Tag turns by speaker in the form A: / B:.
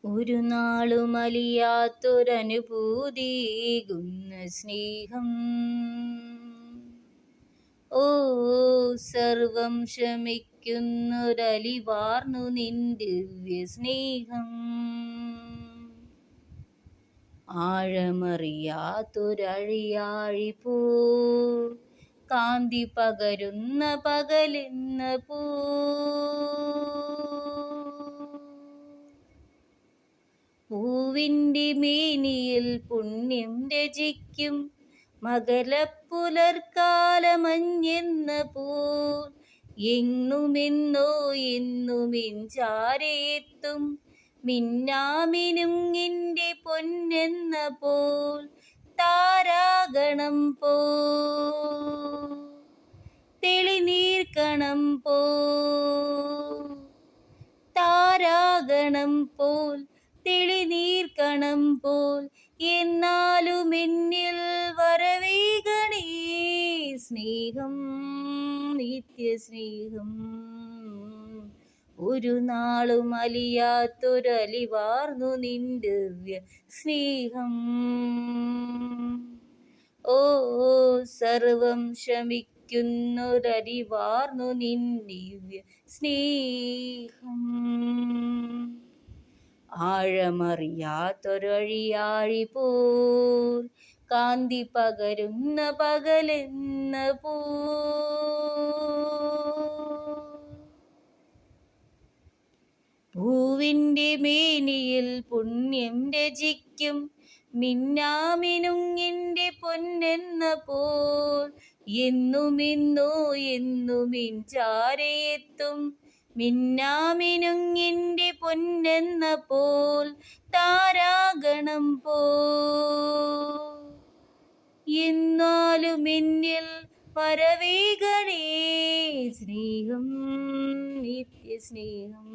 A: ഒരു നാളും അലിയാത്തൊരനുഭൂതിയേകുന്ന സ്നേഹം. ഓ സർവം ക്ഷമിക്കുന്നൊരലിവാർന്നു നിൻ ദിവ്യ സ്നേഹം. ആഴമറിയാത്തൊരഴിയാഴിപ്പോ കാന്തി പകരുന്ന പകലെന്ന പോ പൂവിൻ്റെ മേനിയിൽ പുണ്യം രചിക്കും മകരപ്പുലർക്കാലമഞ്ഞെന്ന പോൽ എങ്ങുമെന്നോ എന്നുമെൻ ചാരയെത്തും മിന്നാമിനുങ്ങിൻ്റെ പൊന്നെന്ന പോൽ താരാഗണം പോ തെളിനീർക്കണം പോ താരാഗണം പോൽ തെളിനീർക്കണം പോൽ എന്നാലും എന്നിൽ വരവേഗണേ സ്നേഹം, നിത്യസ്നേഹം. ഒരു നാളും അലിയാത്തൊരലിവാർന്നു നിൻ ദിവ്യ സ്നേഹം. ഓ സർവം ശമിക്കുന്നൊരലിവാർന്നു നിൻ ദിവ്യ സ്നേഹം. ആഴമറിയാത്തൊരഴിയാഴി പോൽ കാന്തി പകരുന്ന പകലെന്ന പോ പൂവിൻ്റെ മേനിയിൽ പുണ്യം രചിക്കും മിന്നാമിനുങ്ങിൻ്റെ പൊന്നെന്ന പോൽ എന്നുമെന്നോ എന്നുമിൻ ചാരയെത്തും മിന്നാമിനുങ്ങിൻ്റെ പൊന്നെന്ന പോൽ താരാഗണം പോ എന്നാലും എന്നിൽ വരവേഗണേ സ്നേഹം, നിത്യസ്നേഹം.